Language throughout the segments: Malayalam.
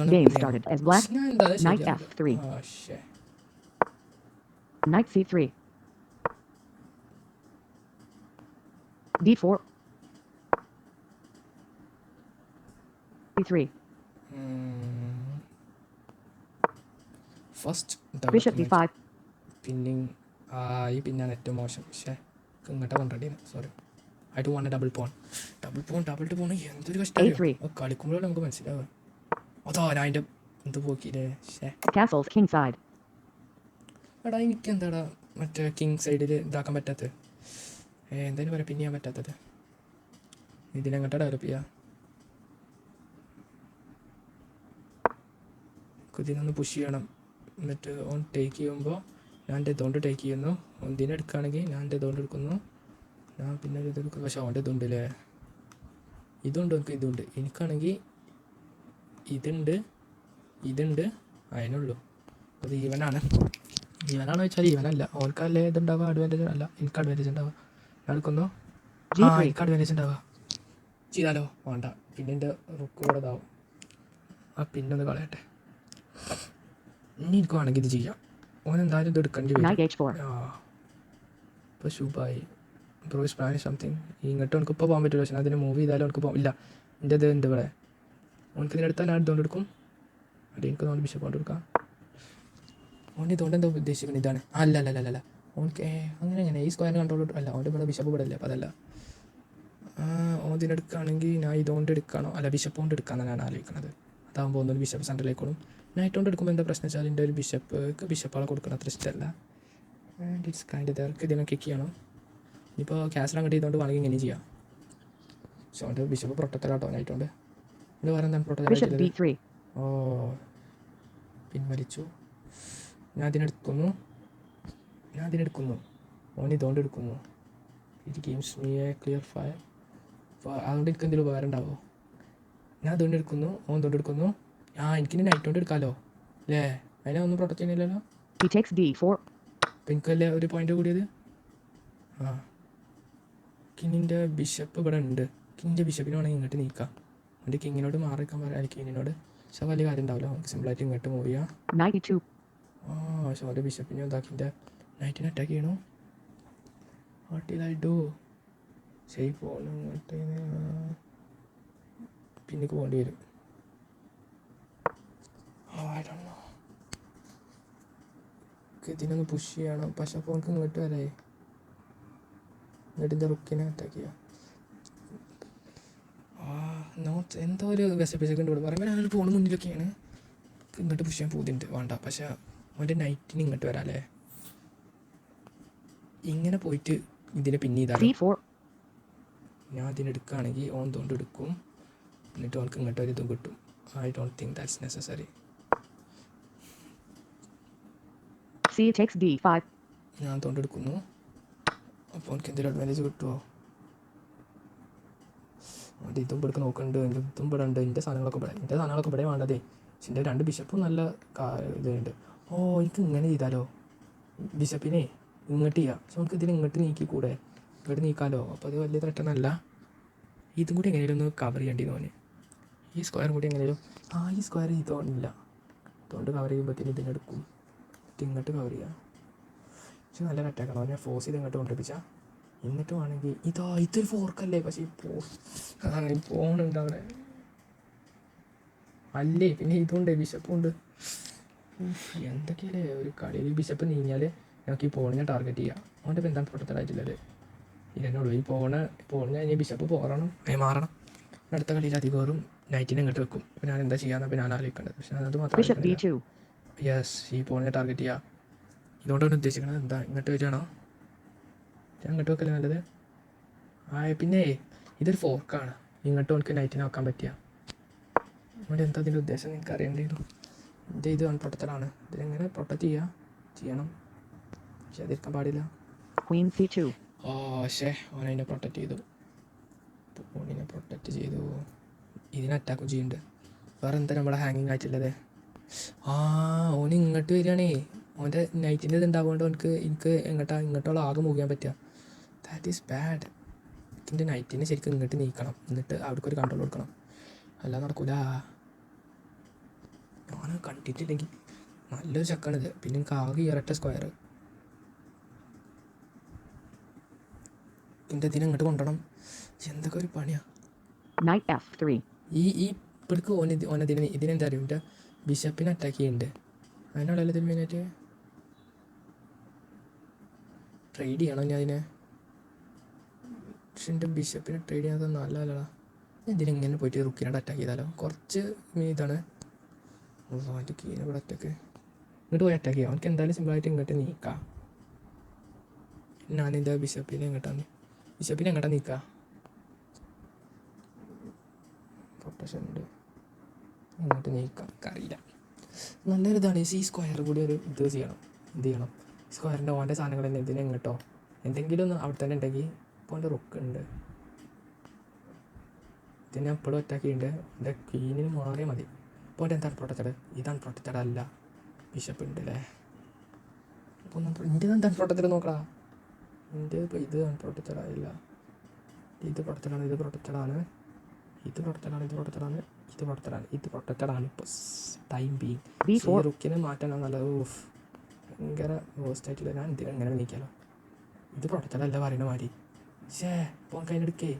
Game started as black. ഞാൻ എന്താ Knight ശരിയാവില്ല. f3. ശേ Knight c3. d4. c3. First Bishop d5. Pinning ആയി പിന്നാണ് ഏറ്റവും മോശം. പക്ഷേ ഇങ്ങോട്ട് കൊണ്ടടി sorry I do want double pawn double pawn എന്തൊരു കഷ്ടം കളിക്കുമ്പോഴാണ് നമുക്ക് മനസ്സിലാവുക. അതോ ഞാൻ അതിൻ്റെ എന്ത് പോക്കിയില്ലേ. ശേ Castles kingside. എടാ എനിക്ക് എന്താടാ മറ്റേ കിങ് സൈഡിൽ ഇതാക്കാൻ പറ്റാത്തത്. എന്തായാലും പറയാം പിന്നെ ചെയ്യാൻ പറ്റാത്തത്. ഇതിനെങ്ങോട്ടാ ഡെവലപ്പ് ചെയ്യുക. ഇതിനൊന്ന് പുഷ് ചെയ്യണം. എന്നിട്ട് ഓൺ ടേക്ക് ചെയ്യുമ്പോൾ ഞാൻ എൻ്റെ ഇതുകൊണ്ട് ടേക്ക് ചെയ്യുന്നു. ഇതിനെ എടുക്കുകയാണെങ്കിൽ ഞാൻ എൻ്റെ ഇതുകൊണ്ട് എടുക്കുന്നു. ഞാൻ പിന്നെ ഇത് എടുക്കുന്നു. പക്ഷേ ഓൻ്റെ ഇതുണ്ടല്ലേ ഇതുണ്ട് എനിക്ക് ഇതുണ്ട്. എനിക്കാണെങ്കിൽ ഇതുണ്ട് അതിനുള്ളൂ. അത് ഈവനാണോ വെച്ചാൽ ഈവനല്ല. ഓനക്കല്ലേ ഇതുണ്ടാവുക അഡ്വാൻറ്റേജ് അല്ല എനിക്ക് അഡ്വാൻറ്റേജ് ഉണ്ടാവുക. ഞാൻ എടുക്കുന്നു. എനിക്ക് അഡ്വാൻറ്റേജ് ഉണ്ടാവുക. ചെയ്താലോ വേണ്ട. പിന്നെ എൻ്റെ റുക്ക് കൂടെ ഇതാവും. പിന്നെ ഒന്ന് കളയട്ടെ. ഇനി എനിക്ക് വേണമെങ്കിൽ ഇത് ചെയ്യാം. ഓനെന്തായാലും ഇത് എടുക്കേണ്ടി വരും. ഇപ്പോൾ ശുഭായി ബ്രോ ഇസ് പ്ലാനിങ് സംതിങ്. ഇങ്ങോട്ട് എനിക്ക് ഇപ്പോൾ പോകാൻ പറ്റില്ല. പക്ഷേ അതിന് മൂവ് ചെയ്താലും എനിക്ക് പോകാം. ഇല്ല എൻ്റെ ഇത് ഉണ്ട് ഇവിടെ. ഓനക്ക് ഇതിനെടുത്താൽ ഞാൻ ഇതുകൊണ്ട് എടുക്കും. അത് എനിക്ക് തോന്നുന്നു ബിഷപ്പ് കൊണ്ട് എടുക്കാം. ഓൻ്റെ ഇതുകൊണ്ട് എന്താ ഉദ്ദേശിക്കുന്നത് ഇതാണ്. അല്ല ഓനക്ക് അങ്ങനെ ഈ സ്ക്വയർ കൺട്രോൾ അല്ല. ഓൻ്റെ ഇവിടെ ബിഷപ്പ് ഇവിടെ അല്ലേ. അപ്പോൾ അതല്ല. ഓൻ ഇതിനെടുക്കുകയാണെങ്കിൽ ഞാൻ ഇതുകൊണ്ട് എടുക്കണോ അല്ല ബിഷപ്പ് കൊണ്ട് എടുക്കാമെന്നാണ് ഞാൻ ആലോചിക്കുന്നത്. അതാകുമ്പോൾ ഒന്നൊരു ബിഷപ്പ് സെൻറ്ററിലേക്കോളും. നൈറ്റ് കൊണ്ട് എടുക്കുമ്പോൾ എന്താ പ്രശ്നം വെച്ചാൽ എൻ്റെ ഒരു ബിഷപ്പാളെ കൊടുക്കണം അത്ര ഇഷ്ടമല്ല. ഇറ്റ്സ് കൈൻഡ് ഇതൊക്കെ ഇതിനെ കിക്ക് ചെയ്യണം. ഇപ്പോൾ ക്യാസൽ അങ്ങോട്ട് ചെയ്തുകൊണ്ട് വേണമെങ്കിൽ ഇങ്ങനെ ചെയ്യാം. പക്ഷേ അവൻ്റെ ബിഷപ്പ് പ്രൊട്ടക്ടറാട്ടോ നൈറ്റുകൊണ്ട്. ഇത് വേറെ എന്താണ് പ്രൊട്ടക്ടർ. പിൻവലിച്ചു. ഞാൻ അതിനെടുക്കുന്നു. ഓൻ ഇതുകൊണ്ട് എടുക്കുന്നു. It games me A clear fire. അതുകൊണ്ട് എനിക്ക് എന്തെങ്കിലും ഉപകാരം ഉണ്ടാവുമോ. ഞാൻ അതുകൊണ്ട് എടുക്കുന്നു. ഓൻ ഇതുകൊണ്ട് എടുക്കുന്നു. എനിക്കിനി നൈറ്റ് കൊണ്ട് എടുക്കാമല്ലോ അല്ലേ. അതിനെ ഒന്നും പ്രൊട്ടക്റ്റ് ചെയ്യുന്നില്ലല്ലോ. അപ്പം എനിക്കല്ലേ ഒരു പോയിൻ്റ് കൂടിയത്. കിങ്ങിൻ്റെ ബിഷപ്പ് ഇവിടെ ഉണ്ട്. കിങ്ങിൻ്റെ ബിഷപ്പിന് വേണമെങ്കിൽ ഇങ്ങോട്ട് നീക്കാം. എൻ്റെ കിങ്ങിനോട് മാറിക്കാൻ പറയാം. കിങ്ങിനോട് പക്ഷേ വലിയ കാര്യം ഉണ്ടാവില്ല. നമുക്ക് സിമ്പിളായിട്ട് ഇങ്ങോട്ട് മൂവ് ചെയ്യാം. പക്ഷേ ഓൻ്റെ ബിഷപ്പിനെ ഇതാക്കിൻ്റെ നൈറ്റിനെ അറ്റാക്ക് ചെയ്യണോ. What did I do. ശരി പോകണം ഇങ്ങോട്ട്. പിന്നേക്ക് പോകേണ്ടി വരും. I don't know. ഇതിനൊന്ന് പുഷ് ചെയ്യണം. പക്ഷെ അപ്പോൾ നമുക്ക് ഇങ്ങോട്ട് വരേ. എന്നിട്ട് ഇതിൻ്റെ റുക്കിനെ അറ്റാക്ക് ചെയ്യാം. എന്തോ ഒരു വെസപ്പിസൊക്കെ ഉണ്ട് ഇവിടെ പറയുമ്പോൾ ഞാനൊരു ഫോണ് മുന്നിലൊക്കെയാണ്. ഇങ്ങോട്ട് പുഷ് ചെയ്യാൻ പൂതിയുണ്ട് വേണ്ട. പക്ഷേ അവൻ്റെ നൈറ്റിന് ഇങ്ങോട്ട് വരാം അല്ലേ. ഇങ്ങനെ പോയിട്ട് ഇതിനെ പിന്നെ ചെയ്താലോ. ഞാൻ അതിനെടുക്കുകയാണെങ്കിൽ ഓൻ തൊണ്ട് എടുക്കും. എന്നിട്ട് അവൾക്ക് ഇങ്ങോട്ട് ഒരു ഇതും കിട്ടും. I don't think that's necessary. ഞാൻ തൊണ്ടെടുക്കുന്നു. അപ്പോൾ എനിക്ക് എന്തെങ്കിലും അഡ്വാൻറ്റേജ് കിട്ടുമോ. അവിടെ ഇതും ഇവിടെ നോക്കുന്നുണ്ട്. ഇതും ഇവിടെ ഉണ്ട്. എൻ്റെ സാധനങ്ങളൊക്കെ ഇവിടെ വേണ്ടതേ. പക്ഷെ എൻ്റെ 2 ബിഷപ്പും നല്ല ഇതുണ്ട്. എനിക്ക് ഇങ്ങനെ ചെയ്താലോ. ബിഷപ്പിനെ ഇങ്ങോട്ട് ചെയ്യാം. പക്ഷെ നമുക്ക് ഇതിന് ഇങ്ങോട്ട് നീക്കിക്കൂടെ. ഇങ്ങോട്ട് നീക്കാമല്ലോ. അപ്പോൾ അത് വലിയ തെറ്റൊന്നല്ല. ഇതും കൂടി എങ്ങനെയും ഒന്ന് കവർ ചെയ്യേണ്ടി തോന്നി. ഈ സ്ക്വയർ കൂടി എങ്ങനെയും ഈ സ്ക്വയർ ഇതോന്നില്ല. അതുകൊണ്ട് കവർ ചെയ്യുമ്പോഴത്തേന് ഇതിനെടുക്കും. ഇങ്ങോട്ട് കവർ ചെയ്യാം. പക്ഷെ നല്ല അറ്റാക്കാണോ. ഞാൻ ഫോഴ്സ് ചെയ്ത് ഇങ്ങോട്ട് കൊണ്ടിരിപ്പിച്ചാൽ എന്നിട്ടും ആണെങ്കിൽ ഇതൊരു ഫോർക്കല്ലേ. പക്ഷേ ഈ ഫോണുണ്ട് അവിടെ അല്ലേ. പിന്നെ ഇതുണ്ട് ബിഷപ്പുണ്ട്. എന്തൊക്കെയല്ലേ ഒരു കളിയിൽ. ഈ ബിഷപ്പ് നീങ്ങിയാൽ നമുക്ക് ഈ പോണിനെ ടാർഗറ്റ് ചെയ്യാം. അതുകൊണ്ട് ഇപ്പോൾ എന്താണ് പ്രൊട്ടക്റ്റഡായിട്ടില്ലത്. ഇതെന്നുള്ളൂ. ഈ പോണിന് കഴിഞ്ഞ് ബിഷപ്പ് മാറണം. അടുത്ത കളിയിൽ അധികവും നൈറ്റിനെ ഇങ്ങോട്ട് വെക്കും. അപ്പോൾ ഞാൻ എന്താ ചെയ്യാമെന്നപ്പോൾ ഞാൻ ആലോചിക്കേണ്ടത്. പക്ഷേ അത് മാത്രം യെസ് ഈ പോണിനെ ടാർഗറ്റ് ചെയ്യുക. ഇതുകൊണ്ടാണ് ഉദ്ദേശിക്കുന്നത്. എന്താ ഇങ്ങോട്ട് വരികയാണോ. ഞാൻ ഇങ്ങോട്ട് വെക്കല്ലേ നല്ലത്. പിന്നെ ഇതൊരു ഫോർക്കാണ്. ഇങ്ങോട്ട് നമുക്ക് നൈറ്റിനെ വെക്കാൻ പറ്റിയ. അവിടെ എന്താ അതിൻ്റെ ഉദ്ദേശം നിങ്ങൾക്ക് അറിയേണ്ടിയിരുന്നു. ഇത് അൺപ്രൊട്ടക്റ്റഡാണ്. ഇതിനെങ്ങനെ പ്രൊട്ടക്റ്റ് ചെയ്യണം. പക്ഷെ അതിരിക്കാൻ പാടില്ല. ഓനെ പ്രൊട്ടക്റ്റ് ചെയ്തു. ഇതിനെ അറ്റാക്കും ചെയ്യുന്നുണ്ട്. വേറെ എന്താ നമ്മളെ ഹാങ്ങിങ് ആയിട്ടുള്ളത്. ഓന് ഇങ്ങോട്ട് വരികയാണേ. ഓൻ്റെ നൈറ്റിൻ്റെ ഇത് ഉണ്ടാവുകൊണ്ട് എനിക്ക് ഇങ്ങോട്ടുള്ള ആകെ മൂവ് ചെയ്യാൻ പറ്റുക. That is bad. എൻ്റെ നൈറ്റിനെ ശരിക്കും ഇങ്ങോട്ട് നീക്കണം. എന്നിട്ട് അവിടേക്ക് ഒരു കൺട്രോൾ കൊടുക്കണം. അല്ലാതെ നടക്കൂല. ഓനെ കണ്ടിട്ടില്ലെങ്കിൽ നല്ലൊരു ചക്കാണിത്. പിന്നെ എനിക്ക് ആകെ ഇരട്ട സ്ക്വയർ. എൻ്റെ ഇതിനെ ഇങ്ങോട്ട് കൊണ്ടുപോകണം. എന്തൊക്കെ ഒരു പണിയാണ്. Knight F3. ഈ ഇപ്പോഴേക്ക് ഇതിനെന്താ അറിയും, എൻ്റെ ബിഷപ്പിനെ അറ്റാക്ക് ചെയ്യുന്നുണ്ട്. അതിനാണല്ലോ ഇതിന് മെയിനായിട്ട് ട്രേഡ് ചെയ്യണം ഞാൻ അതിനെ. പക്ഷെ എൻ്റെ ബിഷപ്പിനെ ട്രേഡ് ചെയ്യാതെ നല്ലതല്ലടാ. ഇതിനെങ്ങനെ പോയിട്ട് റുക്കിനോട് അറ്റാക്ക് ചെയ്താലോ? കുറച്ച് ഇതാണ് അതിൻ്റെ കീനെ ഇവിടെ അറ്റാക്ക്. ഇങ്ങോട്ട് പോയി അറ്റാക്ക് ചെയ്യാം. അവർക്ക് എന്തായാലും സിമ്പിളായിട്ട് ഇങ്ങോട്ട് നീക്കാം. ഞാനെൻ്റെ ബിഷപ്പിനെ എങ്ങോട്ടാണ് നീക്കുക? പ്രൊട്ടക്ഷൻ ഉണ്ട്, ഇങ്ങോട്ട് നീക്കാം. അറിയില്ല. നല്ലൊരു ഇതാണ്. ഈ സ്ക്വയർ കൂടി ഒരു എന്ത് ചെയ്യണം സ്ക്വയറിൻ്റെ ഓൻ്റെ സാധനങ്ങൾ തന്നെ ഇതിനെ എങ്ങോട്ടോ എന്തെങ്കിലും ഒന്ന് അവിടെ തന്നെ ഉണ്ടെങ്കിൽ. ഇപ്പോൾ എൻ്റെ റുക്ക് ഉണ്ട്, ഇതിനെ എപ്പോഴും അറ്റാക്ക് ചെയ്യുന്നുണ്ട്. എൻ്റെ ക്വീനിന് മാറിയാൽ മതി. ഇപ്പോൾ എൻ്റെ എന്താണ് പ്രൊട്ടക്റ്റഡ്? ഇതാണ് പ്രൊട്ടക്റ്റഡ് അല്ല, ബിഷപ്പ് ഉണ്ട് അല്ലേ. അപ്പോൾ എൻ്റെ എന്താണ് പ്രൊട്ടക്റ്റഡ് നോക്കടാ. എൻ്റെ ഇപ്പോൾ ഇത് പ്രൊട്ടക്റ്റഡ് ആയില്ല. ഇത് പ്രൊട്ടക്റ്റഡാണ്, ഇത് പ്രൊട്ടക്റ്റഡാണ്, ഇത് പ്രൊട്ടക്റ്റഡാണ്, ഇത് പ്രൊട്ടക്റ്റഡാണ്, ഇത് പ്രൊട്ടക്റ്റഡാണ്, ഇത് പ്രൊട്ടക്റ്റഡാണ്. ഇപ്പോൾ ടൈം ബീങ് B4. റുക്കിനെ മാറ്റാനാണ് നല്ലത്. ഓഫ് ഭയങ്കര വേസ്റ്റായിട്ടില്ല. ഞാൻ എന്തിനാ എങ്ങനെ നീക്കാലോ? ഇത് പ്രൊട്ടക്റ്റഡല്ല പറയുന്ന മാതിരി. ഇപ്പോൾ കയ്യിലെടുക്കേ.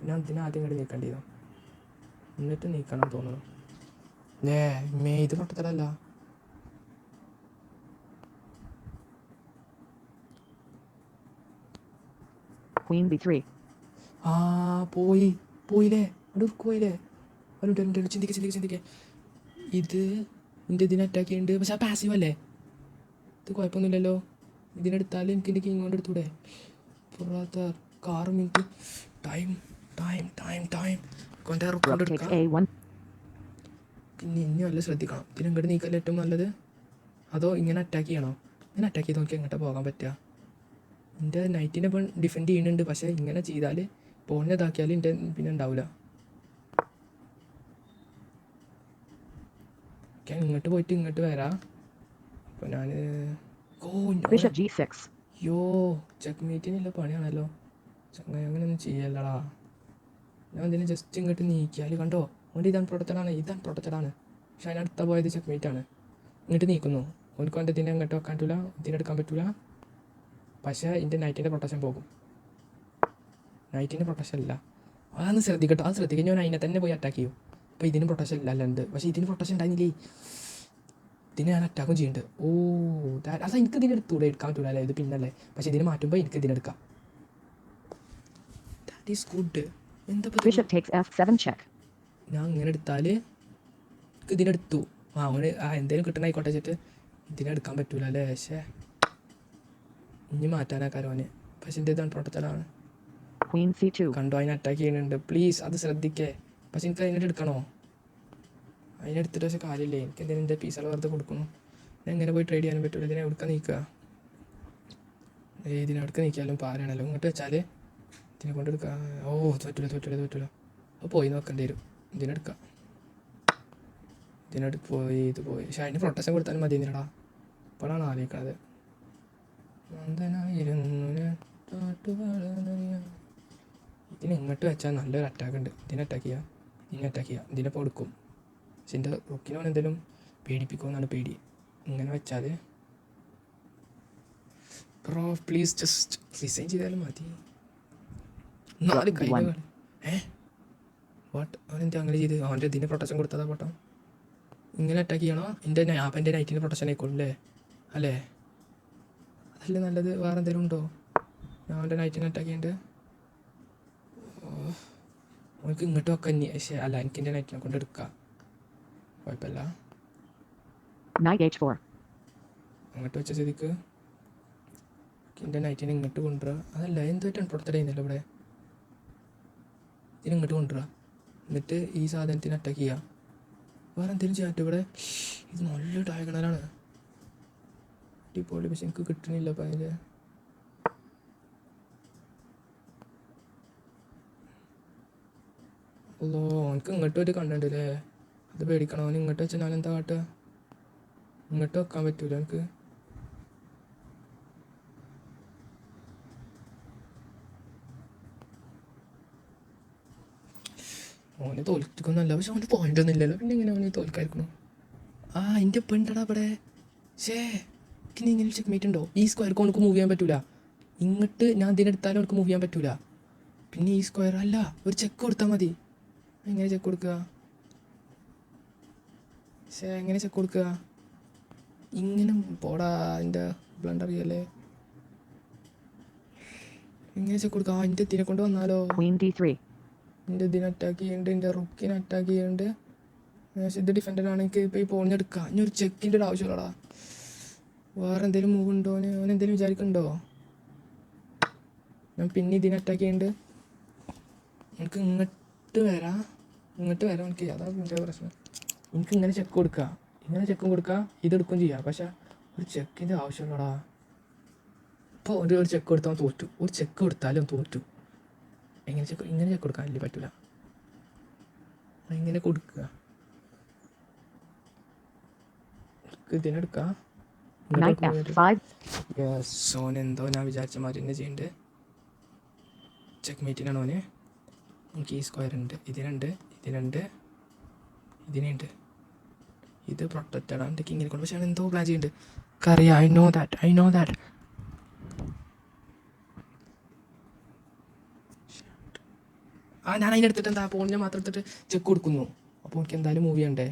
ഞാൻ ഇതിനെ ആദ്യം ഇങ്ങോട്ട് നീക്കേണ്ടിയിരുന്നു, എന്നിട്ട് നീക്കണം തോന്നുന്നു. ഇത് പ്രൊട്ടക്റ്റഡല്ല. Queen B3. പോയില്ലേ അടുക്ക് പോയില്ലേ. ഒരു ചിന്തിക്കേ. ഇത് എൻ്റെ ഇതിനെ അറ്റാക്ക് ചെയ്യുന്നുണ്ട്. പക്ഷെ ആ പാസീവ് അല്ലേ, ഇത് കുഴപ്പമൊന്നുമില്ലല്ലോ. ഇതിനെടുത്താലും എനിക്ക് എൻ്റെ കിങ് കൊണ്ട് എടുത്തൂടെ? പുറത്ത് 6 മിനിറ്റ് ടൈം കൊണ്ട് Rook takes എടുക്കാം. A1. പിന്നെ ഇനി വല്ല ശ്രദ്ധിക്കണം. ഇതിന് ഇങ്ങോട്ട് നീക്കല്ലേ ഏറ്റവും നല്ലത്, അതോ ഇങ്ങനെ അറ്റാക്ക് ചെയ്യണോ? ഇങ്ങനെ അറ്റാക്ക് ചെയ്ത് നോക്കി എങ്ങോട്ടാ പോകാൻ പറ്റുക? എൻ്റെ നൈറ്റിനെ ഇപ്പം ഡിഫെൻഡ് ചെയ്യുന്നുണ്ട്. പക്ഷേ ഇങ്ങനെ ചെയ്താൽ പോളിനെ ഇതാക്കിയാൽ എൻ്റെ പിന്നെ ഉണ്ടാവില്ല. ഞാൻ ഇങ്ങോട്ട് പോയിട്ട് ഇങ്ങോട്ട് വരാം. അപ്പോൾ ഞാൻ Bishop G6. ചെക്ക് മീറ്റിനുള്ള പണിയാണല്ലോ. ചങ്ങ അങ്ങനെയൊന്നും ചെയ്യല്ലടാ. ഞാൻ ഇതിനെ ജസ്റ്റ് ഇങ്ങോട്ട് നീക്കിയാൽ കണ്ടോ, ഓൻ്റെ ഇതാണ് പ്രൊട്ടക്റ്റഡാണ്. പക്ഷെ അതിനടുത്ത പോയത് ചെക്ക് മീറ്റാണ്. ഇങ്ങോട്ട് നീക്കുന്നു. ഓനക്ക് എൻ്റെ ഇതിനെ ഇങ്ങോട്ട് വെക്കാൻ പറ്റില്ല, ഇതിനെടുക്കാൻ പറ്റില്ല. പക്ഷേ എൻ്റെ നൈറ്റിൻ്റെ പ്രൊട്ടക്ഷൻ പോകും. നൈറ്റിൻ്റെ പ്രൊട്ടക്ഷൻ ഇല്ല. അതൊന്ന് ശ്രദ്ധിക്കട്ടോ, അത് ശ്രദ്ധിക്കുക. ഞാൻ അതിനെ തന്നെ പോയി അറ്റാക്ക് ചെയ്യും. അപ്പോൾ ഇതിന് പ്രൊട്ടക്ഷൻ ഇല്ല അല്ലുണ്ട്. പക്ഷേ ഇതിന് പ്രൊട്ടക്ഷൻ ഉണ്ടായിരുന്നില്ലേ, ഇതിനെ ഞാൻ അറ്റാക്കും ചെയ്യുന്നുണ്ട്. അത് എനിക്ക് ഇതിനെ എടുക്കാൻ പറ്റില്ല അല്ലേ, ഇത് പിന്നല്ലേ. പക്ഷേ ഇതിനെ മാറ്റുമ്പോൾ എനിക്ക് ഇതിനെടുക്കാം. That is good. എന്താ Bishop takes F7 check. ഞാൻ ഇങ്ങനെ എടുത്താൽ ഇതിനെടുത്തു. അവന് എന്തെങ്കിലും കിട്ടണായിക്കോട്ടെ വെച്ചിട്ട് ഇതിനെടുക്കാൻ പറ്റൂല അല്ലേ. പക്ഷേ ഇനി മാറ്റാനാക്കാരോ അവന്. പക്ഷേ എൻ്റെ ഇതാണ് പ്രൊട്ടക്റ്റഡാണ്. Queen C2. കണ്ടോ, അതിനെ അറ്റാക്ക് ചെയ്യുന്നുണ്ട്. പ്ലീസ് അത് ശ്രദ്ധിക്കേ. പക്ഷെ എനിക്ക് അതിനെ എടുക്കണോ? അതിനെടുത്തിട്ട് പക്ഷേ കാര്യമില്ലേ. എനിക്ക് എന്തെങ്കിലും എൻ്റെ പീസുകൾ വെറുതെ കൊടുക്കണം. ഞാൻ എങ്ങനെ പോയി ട്രേഡ് ചെയ്യാനും പറ്റില്ല. ഇതിനെ എടുക്കാൻ നീക്കുക. ഇതിനെടുക്കാൻ നീക്കിയാലും പാരാണല്ലോ. ഇങ്ങോട്ട് വെച്ചാൽ ഇതിനെ കൊണ്ടെടുക്കുക. തോറ്റില്ല. അപ്പോൾ പോയി നോക്കേണ്ടി വരും. ഇതിനെടുക്കാം. ഇത് പോയി. പക്ഷേ അതിന് പ്രൊട്ടക്ഷൻ കൊടുത്താലും മതി എന്നില്ലടാ. ഇപ്പോഴാണ് ആലോചിക്കണത്. ഇതിന് ഇങ്ങോട്ട് വെച്ചാൽ നല്ലൊരു അറ്റാക്ക് ഉണ്ട്. ഇതിനെ അറ്റാക്ക് ചെയ്യുക, ഇതിനെ കൊടുക്കും. പക്ഷെ എൻ്റെ റുക്കിനോൻ എന്തെങ്കിലും പേടിപ്പിക്കുമെന്നാണ് പേടി. ഇങ്ങനെ വെച്ചാൽ ബ്രോ പ്ലീസ് ജസ്റ്റ് റിസൈൻ ചെയ്താലും മതി. 4 കൈകൾ. അവനെന്താ അങ്ങനെ ചെയ്ത്? അവൻ്റെ ഇതിന് പ്രൊട്ടക്ഷൻ കൊടുത്തതാ പോട്ടോ. ഇങ്ങനെ അറ്റാക്ക് ചെയ്യണോ? എൻ്റെ നൈറ്റിന് പ്രൊട്ടക്ഷൻ ആയിക്കോളൂ അല്ലേ? അതല്ലേ നല്ലത്. വേറെ എന്തെങ്കിലും ഉണ്ടോ? ഞാൻ അവൻ്റെ നൈറ്റിനെ അറ്റാക്ക് ചെയ്യുന്നുണ്ട്. അവർക്ക് ഇങ്ങോട്ട് വെക്കാൻ അല്ല, എനിക്ക് എൻ്റെ നൈറ്റിനെ കൊണ്ട് എടുക്കാം. കുഴപ്പമില്ല. Knight H4. അങ്ങോട്ട് വെച്ച സ്ഥിതിക്ക് എൻ്റെ നൈറ്റിനെ ഇങ്ങോട്ട് കൊണ്ടുവരിക. അതല്ല, എന്തുമായിട്ടാണ് പ്രൊട്ടക്റ്റ് ചെയ്യുന്നില്ല ഇവിടെ. ഇതിന് ഇങ്ങോട്ട് കൊണ്ടുവരിക, എന്നിട്ട് ഈ സാധനത്തിന് അറ്റാക്ക് ചെയ്യുക. വേറെ എന്തെങ്കിലും ചെയ്യാൻ ഇവിടെ. ഇത് നല്ല ഡയഗണലാണ്. അടിപൊളി. പക്ഷെ എനിക്ക് കിട്ടണില്ല. അപ്പം അതിൻ്റെ എനിക്ക് ഇങ്ങോട്ട് ഒരു കണ്ടുണ്ടല്ലേ. അത് പേടിക്കണം. അവന് ഇങ്ങോട്ട് വെച്ചാൽ ഞാൻ എന്താ കാട്ടുക? ഇങ്ങോട്ട് വെക്കാൻ പറ്റൂല എനിക്ക്. ഓന് തോൽക്കുന്നല്ല. പക്ഷെ അവന് പോയിന്റ് ഒന്നും ഇല്ലല്ലോ. പിന്നെ എങ്ങനെ അവന് തോൽക്കായിരിക്കണം? ആ എൻ്റെ പെണ്ടടാ ഇവിടെ. ഷേ ഇനി ഇങ്ങനെ ചെക്ക് ഉണ്ടോ? ഈ സ്ക്വയർക്ക് നമുക്ക് മൂവ് ചെയ്യാൻ പറ്റൂല. ഇങ്ങോട്ട് ഞാൻ ഇതിനെടുത്താലും അവർക്ക് മൂവ് ചെയ്യാൻ പറ്റൂല. പിന്നെ ഈ സ്ക്വയർ അല്ല, ഒരു ചെക്ക് കൊടുത്താൽ മതി. എങ്ങനെ ചെക്ക് കൊടുക്കുക? ഷേ എങ്ങനെ ചെക്ക് കൊടുക്കുക? ഇങ്ങനെ പോടാ, എൻ്റെ ബ്ലണ്ടർ ചെയ്യല്ലേ. എങ്ങനെ ചെക്ക് കൊടുക്കുക? ആ എൻ്റെ ഇതിനെ കൊണ്ട് വന്നാലോ? Queen D3. എൻ്റെ ഇതിനെ അറ്റാക്ക് ചെയ്യുന്നുണ്ട്, എൻ്റെ റുക്കിനെ അറ്റാക്ക് ചെയ്യുന്നുണ്ട്. ഇത് ഡിഫൻഡറാണെങ്കിൽ ഇപ്പോൾ ഈ പോണിഞ്ഞെടുക്കുക. ഇനി ഒരു ചെക്കിൻ്റെ ഒരു ആവശ്യമുള്ളടാ. വേറെ എന്തെങ്കിലും മൂവ് ഉണ്ടോ? അവൻ എന്തെങ്കിലും വിചാരിക്കുന്നുണ്ടോ? ഞാൻ പിന്നെ ഇതിനെ അറ്റാക്ക് ചെയ്യുന്നുണ്ട്. എനിക്ക് ഇങ്ങോട്ട് വരാം എനിക്ക്. അതാണ് എൻ്റെ പ്രശ്നം. എനിക്ക് ഇങ്ങനെ ചെക്ക് കൊടുക്കുക, ഇങ്ങനെ ചെക്കും കൊടുക്കുക, ഇതെടുക്കുകയും ചെയ്യാം. പക്ഷേ ഒരു ചെക്കിൻ്റെ ആവശ്യമുള്ളടാ. ഇപ്പോൾ ഒരു ചെക്ക് കൊടുത്താൽ തോറ്റു. ഒരു ചെക്ക് കൊടുത്താലും തോറ്റു. ഇങ്ങനെ ചെക്ക് കൊടുക്കാൻ വലിയ പറ്റില്ല. ഇങ്ങനെ കൊടുക്കുക, ഇതിനെടുക്കാം. Knight F5. സോൻ എന്തോ ഞാൻ വിചാരിച്ച മാതിരി തന്നെ ചെയ്യുന്നുണ്ട്. ചെക്ക് മീറ്റിനാണ് ഓന്. എനിക്ക് ഈ സ്ക്വയർ ഉണ്ട്, ഇതിനുണ്ട്, ഇതിനുണ്ട്. ഇത് പ്രൊട്ടക്റ്റഡ് ആണ് കിങ്ങിനെ കൊണ്ട്. പക്ഷേ അവൻ എന്തോ പ്ലാൻ ചെയ്യുന്നുണ്ട്. അറിയാം. I know that. ഞാൻ അതിനെടുത്തിട്ട് എന്താ ഫോണിനെ മാത്രം എടുത്തിട്ട് ചെക്ക് കൊടുക്കുന്നു. അപ്പോൾ എനിക്ക് എന്തായാലും മൂവ് ചെയ്യണ്ടേ.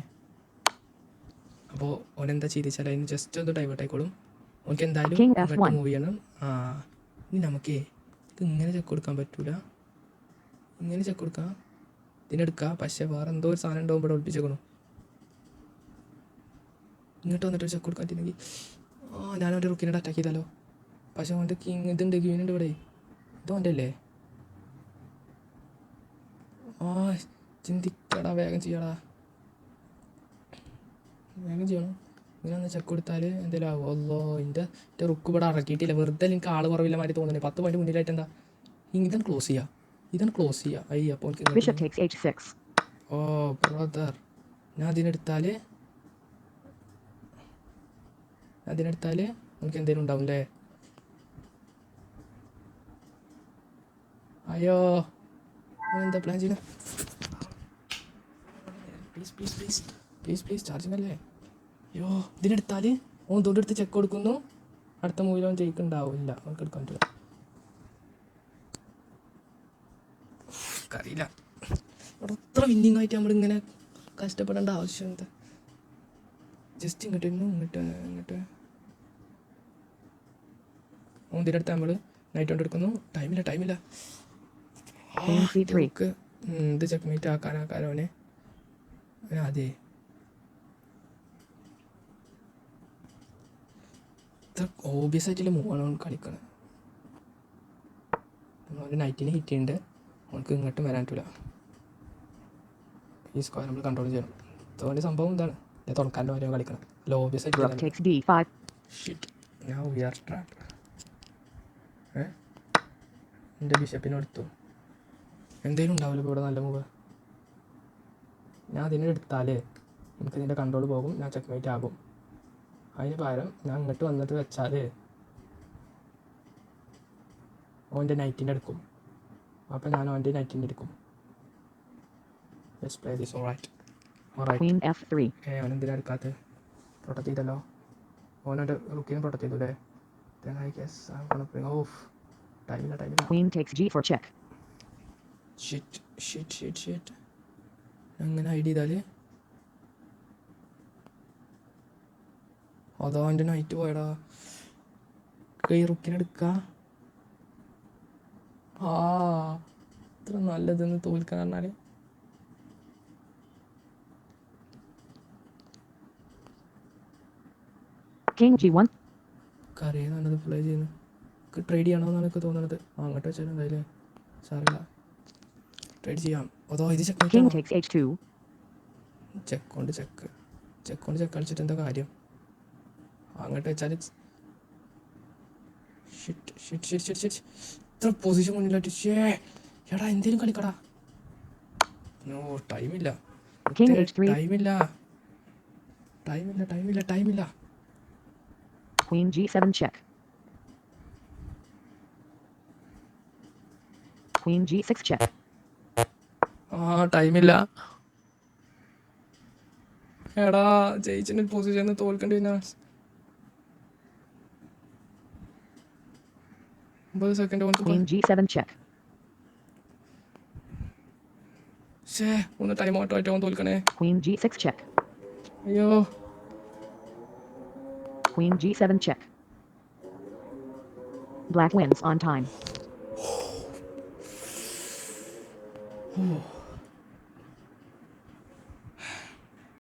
അപ്പോൾ ഓനെന്താ ചെയ്തിച്ചാൽ അതിന് ജസ്റ്റ് ഒന്ന് ഡൈവേർട്ട് ആയിക്കോളും. ഓനക്ക് എന്തായാലും King ഇങ്ങോട്ട് F1. മൂവ് ചെയ്യണം. ഇനി നമുക്കേ ഇത് ഇങ്ങനെ ചെക്ക് കൊടുക്കാൻ പറ്റൂല. ഇങ്ങനെ ചെക്ക് കൊടുക്കാം, ഇതിനെടുക്കാം. പക്ഷേ വേറെ എന്തോ ഒരു സാധനം ഉണ്ടാവും ഇവിടെ ഒളിപ്പിച്ചേക്കണം. ഇങ്ങോട്ട് വന്നിട്ട് ചെക്ക് കൊടുക്കാൻ പറ്റുന്നെങ്കിൽ ഞാൻ അവൻ്റെ റുക്കിനോട് അറ്റാക്ക് ചെയ്താലോ. പക്ഷേ അവൻ്റെ കിങ് ഇതുണ്ട്, ക്യൂനുണ്ട് ഇവിടെ. ഇതോ അവൻ്റെ അല്ലേ? ചിന്തിക്കടാ, വേഗം ചെയ്യണം. ഇങ്ങനെ ഒന്ന് ചെക്ക് കൊടുത്താൽ എന്തെങ്കിലും ആവും. അല്ലോ, എൻ്റെ റുക്ക് ഇവിടെ ഇറക്കിയിട്ടില്ല. വെറുതെ എനിക്ക് ആൾ കുറവില്ല മാതിരി തോന്നുന്നത്. 10 പോയിന്റ് മുന്നിലായിട്ട് എന്താ ഇതാണ് ക്ലോസ് ചെയ്യുക. അപ്പോൾ Bishop takes H6. ഓ ബ്രദർ, ഞാൻ അതിനെടുത്താൽ നമുക്ക് എന്തെങ്കിലും ഉണ്ടാവും അല്ലേ? അയ്യോ, എന്താ പ്ലാൻ ചെയ്യുന്നത്? പ്ലീസ് ചാർജിങ് അല്ലേ? അയ്യോ, ഇതിനെടുത്താൽ ഓൻ തൊട്ടെടുത്ത് ചെക്ക് കൊടുക്കുന്നു. അടുത്ത മൂവിൽ അവൻ ജയിക്കുന്നുണ്ടാവില്ല. നമുക്ക് എടുക്കാൻ പറ്റില്ല. അറിയില്ല, അത്ര വിന്നിങ് ആയിട്ട് നമ്മളിങ്ങനെ കഷ്ടപ്പെടേണ്ട ആവശ്യം എന്താ? ജസ്റ്റ് ഇങ്ങോട്ട് ഓൻ ഇതിനടുത്ത് നമ്മൾ നൈറ്റ് കൊണ്ട് എടുക്കുന്നു. ടൈമില്ല. Queen C3. ഇത് ചെക്ക് മീറ്റ് ആക്കാനോനെ അതെ. ഇത്ര ഓബിയസ് ആയിട്ടുള്ള മൂവാണ് കളിക്കുന്നത്. ഒരു നൈറ്റിന് ഹിറ്റ് ചെയ്യുന്നുണ്ട്. നമുക്ക് ഇങ്ങോട്ടും വരാൻ പറ്റില്ല. ഈ സ്ക്വയർ നമ്മൾ കൺട്രോൾ ചെയ്യണം. അതുകൊണ്ട് സംഭവം എന്താണ്? ഞാൻ തുറക്കാൻ്റെ കാര്യം കളിക്കണം. അല്ല ഓബിയസ് Rook ആയിട്ട് takes D5. ഞാൻ ഉയർ ട്രാപ്പ്. എൻ്റെ ബിഷപ്പിനെടുത്തു. എന്തെങ്കിലും ഉണ്ടാവില്ല ഇപ്പോൾ ഇവിടെ നല്ല മൂവ്. ഞാൻ അതിനെടുത്താൽ എനിക്ക് ഇതിൻ്റെ കൺട്രോൾ പോകും. ഞാൻ ചെക്ക് മേറ്റ് ആകും. അതിന് പകരം ഞാൻ ഇങ്ങോട്ട് വന്നിട്ട് വെച്ചാൽ ഓൻ്റെ നൈറ്റിൻ്റെ എടുക്കും. അപ്പോൾ ഞാൻ ഓൻ്റെ നൈറ്റിൻ്റെ എടുക്കും. Let's play this. Alright. Queen F3. അവൻ എന്തിനാ എടുക്കാത്തത്? പ്രൊട്ടക്ട് ചെയ്തല്ലോ. ഓനോൻ്റെ റുക്കിനെ പ്രൊട്ടക്ട് ചെയ്തു അല്ലേ? ടൈമില്ല. Queen takes G4 check. Shit. അങ്ങനെ ഹൈഡ് ചെയ്താൽ അതോ എൻ്റെ നൈറ്റ് പോയടാ. കൈ റുക്കിനെടുക്കുക. ഇത്ര നല്ലതെന്ന് തോൽക്കാൻ പറഞ്ഞാൽ King G1. കറിയെന്നാണത് പ്ലേ ചെയ്യുന്നത്. ട്രേഡ് ചെയ്യണമെന്നാണ് എനിക്ക് തോന്നുന്നത്. അങ്ങോട്ട് വെച്ചാൽ എന്തായാലും സാറില്ല, ട്രേഡ് ചെയ്യാം. അതോ ഇത് King takes H2. ചെക്ക് കളിച്ചിട്ട് എന്താ കാര്യം? അങ്ങോട്ട് വെച്ചാൽ ഷിറ്റ് ഇത്ര പൊസിഷൻ മുന്നിലായിട്ട് എടാ എന്തേലും കളിക്കടാ. നോ ടൈമില്ല. King H3. ടൈമില്ല. Queen G7 check. Queen G6 check. ടൈമില്ല. എടാ ജയിച്ചിന് പൊസിഷനിൽ തോൽക്കേണ്ടി പിന്നെ 9 സെക്കൻഡ് ഓൻ Queen G7 check. ഷേ ഒന്ന് ടൈം ഔട്ട് ആയിട്ട് ഓൻ തോൽക്കണേ. Queen G6 check. അയ്യോ Queen G7 check. Black wins on time.